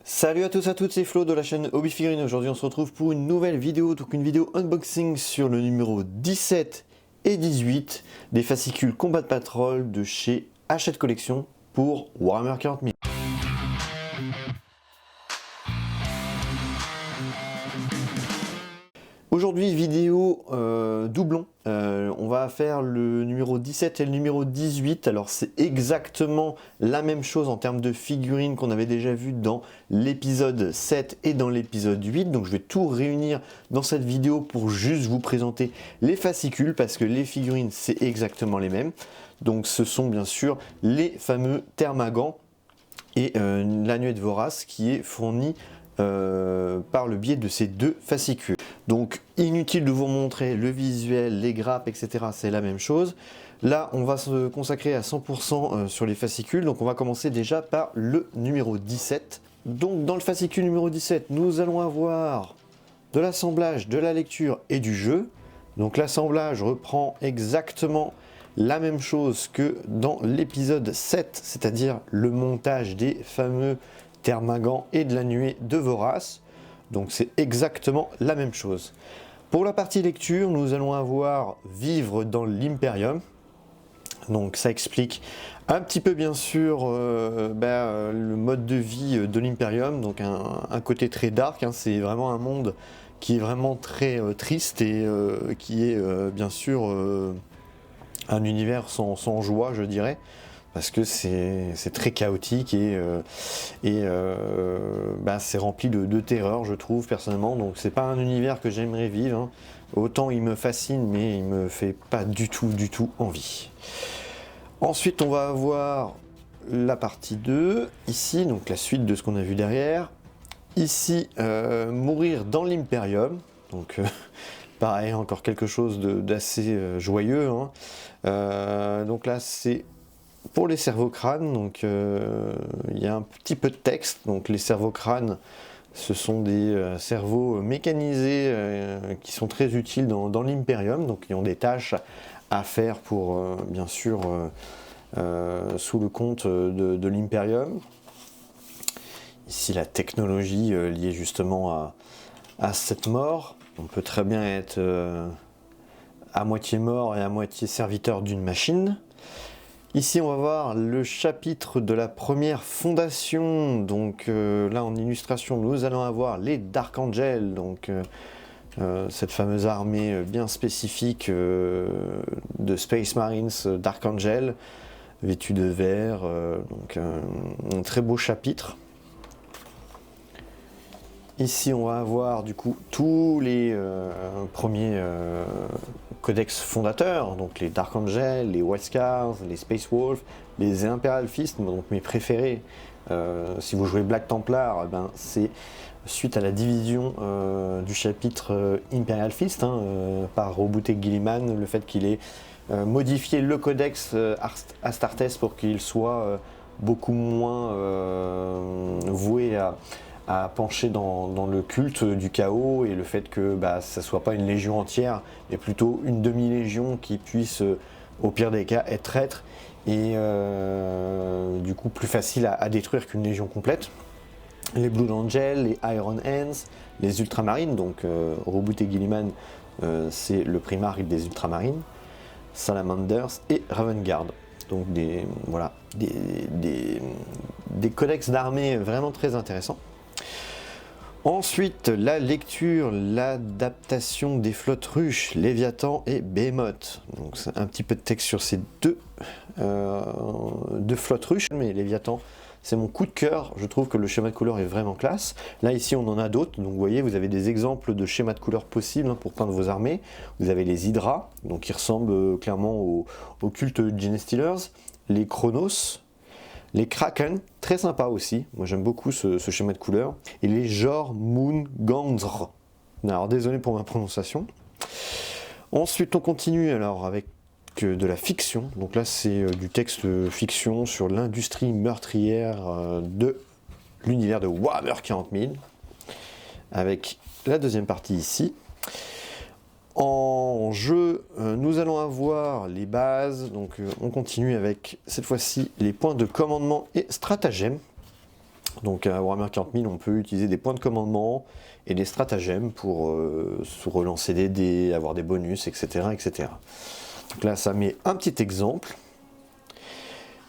Salut à tous et à toutes, c'est Flo de la chaîne Hobby Figurines. Aujourd'hui on se retrouve pour une nouvelle vidéo, donc une vidéo unboxing sur le numéro 17 et 18 des fascicules Combat Patrol de chez Hachette Collection pour Warhammer 40 000. Aujourd'hui vidéo doublon, on va faire le numéro 17 et le numéro 18, alors c'est exactement la même chose en termes de figurines qu'on avait déjà vu dans l'épisode 7 et dans l'épisode 8, donc je vais tout réunir dans cette vidéo pour juste vous présenter les fascicules parce que les figurines c'est exactement les mêmes, donc ce sont bien sûr les fameux Thermagants et l'annuaire vorace qui est fourni par le biais de ces deux fascicules. Donc inutile de vous montrer le visuel, les grappes, etc. C'est la même chose. Là, on va se consacrer à 100% sur les fascicules. Donc on va commencer déjà par le numéro 17. Donc dans le fascicule numéro 17, nous allons avoir de l'assemblage, de la lecture et du jeu. Donc l'assemblage reprend exactement la même chose que dans l'épisode 7, c'est-à-dire le montage des fameux Thermagants et de la nuée de Vorace. Donc c'est exactement la même chose. Pour la partie lecture, nous allons avoir Vivre dans l'Imperium. Donc ça explique un petit peu bien sûr le mode de vie de l'Imperium. Donc un côté très dark, hein. C'est vraiment un monde qui est vraiment très triste et qui est bien sûr un univers sans joie, je dirais. Parce que c'est très chaotique et c'est rempli de terreur, je trouve, personnellement. Donc c'est pas un univers que j'aimerais vivre, hein. Autant il me fascine, mais il me fait pas du tout envie. Ensuite, on va avoir la partie 2, ici, donc la suite de ce qu'on a vu derrière. Ici, Mourir dans l'Imperium. Donc pareil, encore quelque chose d'assez joyeux, hein. Donc là, c'est pour les cerveau-crânes, donc il y a un petit peu de texte. Donc les cerveau-crânes, ce sont des cerveaux mécanisés qui sont très utiles dans l'Imperium, donc ils ont des tâches à faire pour bien sûr sous le compte de l'Imperium. Ici la technologie liée justement à cette mort. On peut très bien être à moitié mort et à moitié serviteur d'une machine. Ici on va voir le chapitre de la première fondation, donc là en illustration nous allons avoir les Dark Angels, donc cette fameuse armée bien spécifique de Space Marines Dark Angel, vêtus de vert, donc un très beau chapitre. Ici on va avoir du coup tous les premiers codex fondateurs, donc les Dark Angel, les White Scars, les Space Wolf, les Imperial Fist, donc mes préférés. Si vous jouez Black Templar, c'est suite à la division du chapitre Imperial Fist par Roboute Guilliman, le fait qu'il ait modifié le codex Astartes pour qu'il soit beaucoup moins voué à pencher dans le culte du chaos, et le fait que ça soit pas une légion entière mais plutôt une demi-légion qui puisse au pire des cas être traître et du coup plus facile à détruire qu'une légion complète. Les Blue Angels, les Iron Hands, les Ultramarines, donc Roboute et Guilliman, c'est le primarque des Ultramarines, Salamanders et Ravengard. Donc des codex d'armée vraiment très intéressants. Ensuite, la lecture, l'adaptation des flottes ruches, Léviathan et Behemoth. Donc c'est un petit peu de texte sur ces deux flottes ruches, mais Léviathan, c'est mon coup de cœur. Je trouve que le schéma de couleur est vraiment classe. Là, ici, on en a d'autres. Donc vous voyez, vous avez des exemples de schémas de couleurs possibles pour peindre vos armées. Vous avez les Hydra, donc qui ressemblent clairement au culte de Genestealers, les Chronos, les Kraken, très sympa aussi, moi j'aime beaucoup ce schéma de couleur, et les Jormungandr. Alors désolé pour ma prononciation. Ensuite on continue alors avec de la fiction, donc là c'est du texte fiction sur l'industrie meurtrière de l'univers de Warhammer 40 000, avec la deuxième partie ici. En jeu, nous allons avoir les bases, donc on continue avec cette fois-ci les points de commandement et stratagème. Donc à Warhammer 40 000, on peut utiliser des points de commandement et des stratagèmes pour se relancer des dés, avoir des bonus, etc., etc. Donc là, ça met un petit exemple.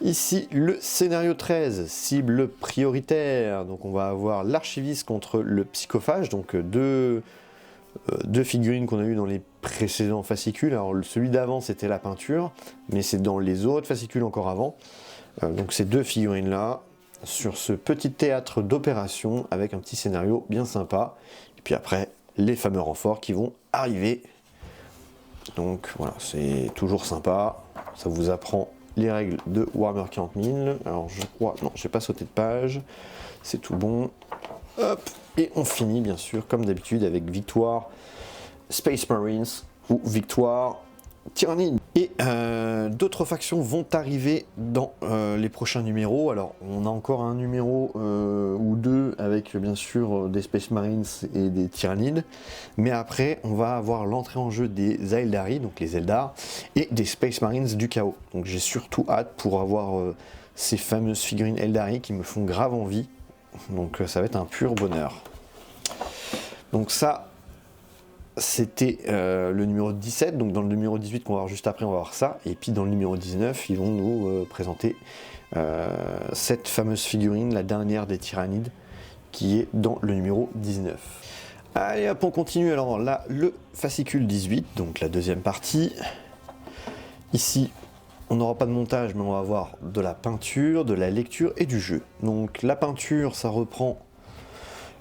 Ici, le scénario 13, cible prioritaire. Donc on va avoir l'archiviste contre le psychophage, donc deux figurines qu'on a eues dans les précédents fascicules. Alors celui d'avant, c'était la peinture, mais c'est dans les autres fascicules encore avant. Donc ces deux figurines-là, sur ce petit théâtre d'opération, avec un petit scénario bien sympa. Et puis après, les fameux renforts qui vont arriver. Donc voilà, c'est toujours sympa. Ça vous apprend les règles de Warhammer 40 000. Alors je crois, non, j'ai pas sauté de page, c'est tout bon. Hop, et on finit bien sûr comme d'habitude avec Victoire Space Marines ou Victoire Tyrannide. Et d'autres factions vont arriver dans les prochains numéros. Alors on a encore un numéro ou deux avec bien sûr des Space Marines et des Tyrannides, mais après on va avoir l'entrée en jeu des Aeldari, donc les Eldar, et des Space Marines du Chaos. Donc j'ai surtout hâte pour avoir ces fameuses figurines Eldari qui me font grave envie. Donc ça va être un pur bonheur. Donc ça, c'était le numéro 17, donc dans le numéro 18 qu'on va voir juste après, on va voir ça, et puis dans le numéro 19, ils vont nous présenter cette fameuse figurine, la dernière des Tyrannides, qui est dans le numéro 19. Allez hop, on continue, alors là, le fascicule 18, donc la deuxième partie. Ici, on n'aura pas de montage, mais on va avoir de la peinture, de la lecture et du jeu. Donc la peinture, ça reprend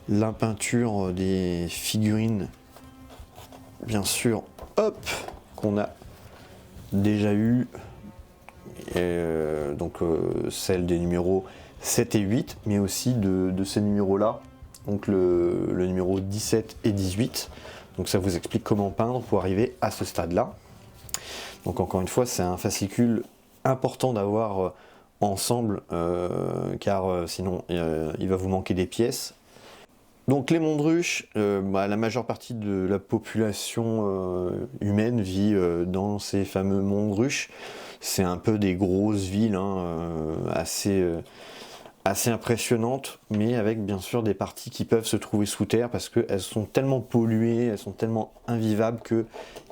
la peinture des figurines, bien sûr, hop, qu'on a déjà eu, celle des numéros 7 et 8, mais aussi de ces numéros-là, donc le numéro 17 et 18. Donc ça vous explique comment peindre pour arriver à ce stade-là. Donc encore une fois, c'est un fascicule important d'avoir ensemble, car sinon il va vous manquer des pièces. Donc les mondes ruches, la majeure partie de la population humaine vit dans ces fameux mondes ruches. C'est un peu des grosses villes assez impressionnantes, mais avec bien sûr des parties qui peuvent se trouver sous terre parce qu'elles sont tellement polluées, elles sont tellement invivables qu'il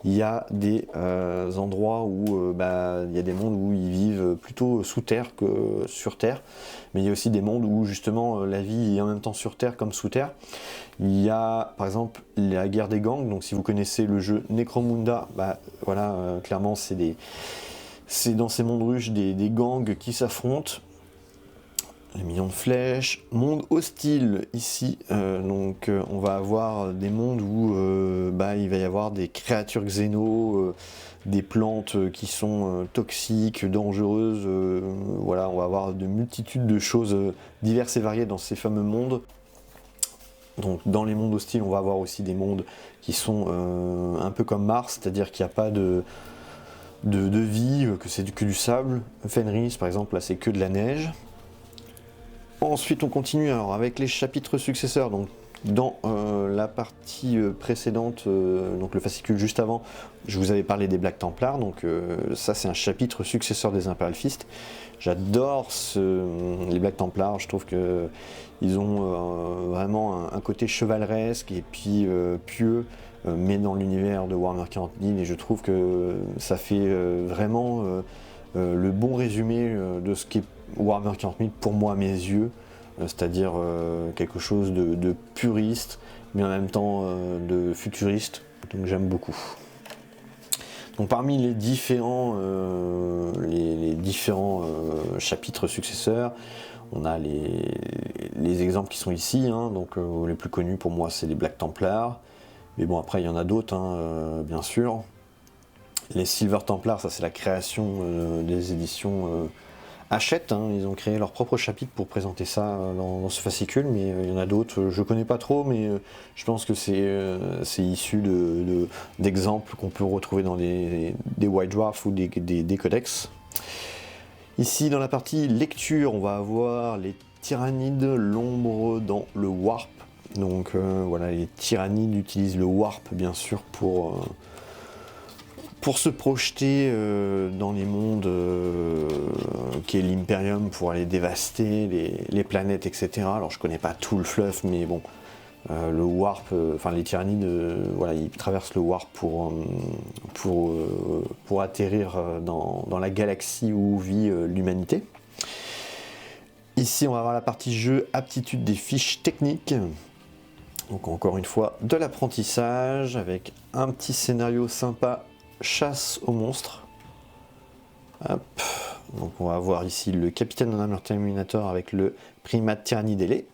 y a des endroits où il y a des mondes où ils vivent plutôt sous terre que sur terre, mais il y a aussi des mondes où justement la vie est en même temps sur terre comme sous terre. Il y a par exemple la guerre des gangs, donc si vous connaissez le jeu Necromunda, clairement c'est dans ces mondes ruches des gangs qui s'affrontent. Les millions de flèches, monde hostile ici, on va avoir des mondes où il va y avoir des créatures xéno, des plantes qui sont toxiques, dangereuses, on va avoir de multitudes de choses diverses et variées dans ces fameux mondes. Donc dans les mondes hostiles, on va avoir aussi des mondes qui sont un peu comme Mars, c'est-à-dire qu'il n'y a pas de vie, que c'est que du sable. Fenris par exemple, là c'est que de la neige. Ensuite on continue alors avec les chapitres successeurs. Donc dans la partie précédente, donc le fascicule juste avant, je vous avais parlé des Black Templars, donc ça c'est un chapitre successeur des Imperial Fist. J'adore les Black Templars, je trouve que ils ont vraiment un côté chevaleresque et puis pieux, mais dans l'univers de Warhammer 40 000, et je trouve que ça fait vraiment le bon résumé de ce qu'est Warhammer 40 000 pour moi à mes yeux, c'est-à-dire quelque chose de puriste, mais en même temps de futuriste, donc j'aime beaucoup. Donc parmi les différents chapitres successeurs, on a les exemples qui sont ici, donc les plus connus pour moi c'est les Black Templars, mais bon après il y en a d'autres bien sûr. Les Silver Templars, ça c'est la création des éditions Hachette, ils ont créé leur propre chapitre pour présenter ça dans ce fascicule, mais il y en a d'autres, je connais pas trop, mais je pense que c'est issu d'exemples qu'on peut retrouver dans des White Dwarf ou des codex. Ici dans la partie lecture, on va avoir les Tyrannides, l'ombre dans le Warp. Donc les Tyrannides utilisent le Warp bien sûr pour se projeter dans les mondes invoquer l'Imperium pour aller dévaster les planètes, etc. Alors je connais pas tout le fluff, mais bon, le warp, enfin les tyrannides, voilà, ils traversent le warp pour atterrir dans la galaxie où vit l'humanité. Ici, on va avoir la partie jeu, aptitude des fiches techniques. Donc encore une fois, de l'apprentissage avec un petit scénario sympa, chasse aux monstres. Hop. Donc on va avoir ici le capitaine en armure Terminator avec le primate tyrannide.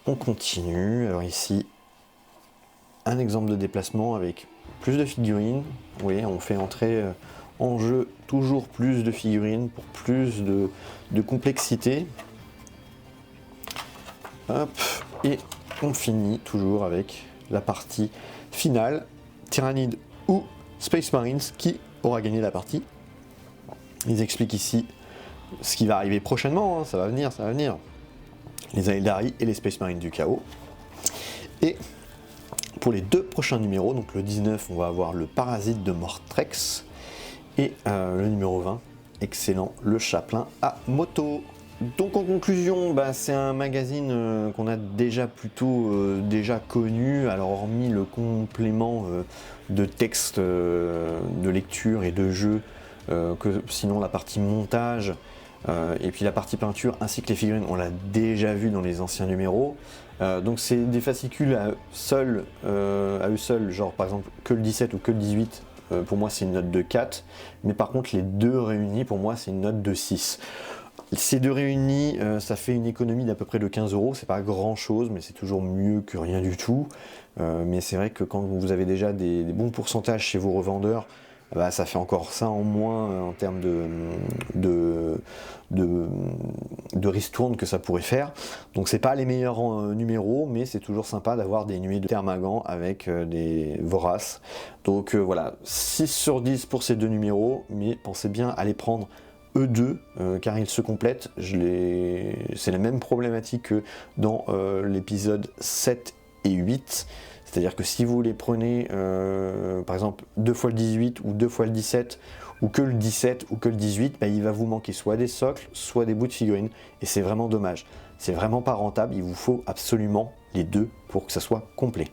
On continue. Alors ici, un exemple de déplacement avec plus de figurines. Vous voyez, on fait entrer en jeu toujours plus de figurines pour plus de complexité. Hop, et on finit toujours avec la partie finale, Tyrannide ou Space Marines, qui aura gagné la partie. Ils expliquent ici ce qui va arriver prochainement, hein, ça va venir. Les Aeldari et les Space Marines du chaos. Et pour les deux prochains numéros, donc le 19, on va avoir le Parasite de Mortrex, et le numéro 20, excellent, le Chaplain à moto. Donc en conclusion, c'est un magazine qu'on a déjà plutôt déjà connu, alors hormis le complément de texte, de lecture et de jeu, que sinon la partie montage et puis la partie peinture ainsi que les figurines, on l'a déjà vu dans les anciens numéros. Donc c'est des fascicules à eux seuls, genre par exemple que le 17 ou que le 18. Pour moi c'est une note de 4, mais par contre les deux réunis, pour moi c'est une note de 6. Ces deux réunis, ça fait une économie d'à peu près de 15 €, c'est pas grand chose, mais c'est toujours mieux que rien du tout. Mais c'est vrai que quand vous avez déjà des bons pourcentages chez vos revendeurs, ça fait encore ça en moins en termes de ristourne que ça pourrait faire. Donc c'est pas les meilleurs numéros, mais c'est toujours sympa d'avoir des nuées de Termagant avec des voraces. Donc voilà, 6 sur 10 pour ces deux numéros, mais pensez bien à les prendre eux2, car ils se complètent. C'est la même problématique que dans l'épisode 7 et 8. C'est-à-dire que si vous les prenez, par exemple, 2 fois le 18 ou 2 fois le 17, ou que le 17 ou que le 18, il va vous manquer soit des socles, soit des bouts de figurines. Et c'est vraiment dommage. C'est vraiment pas rentable, il vous faut absolument les deux pour que ça soit complet.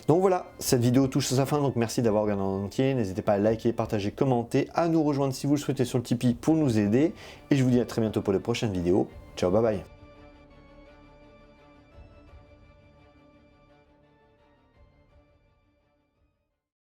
Donc voilà, cette vidéo touche à sa fin, donc merci d'avoir regardé en entier. N'hésitez pas à liker, partager, commenter, à nous rejoindre si vous le souhaitez sur le Tipeee pour nous aider. Et je vous dis à très bientôt pour de prochaines vidéos. Ciao, bye bye.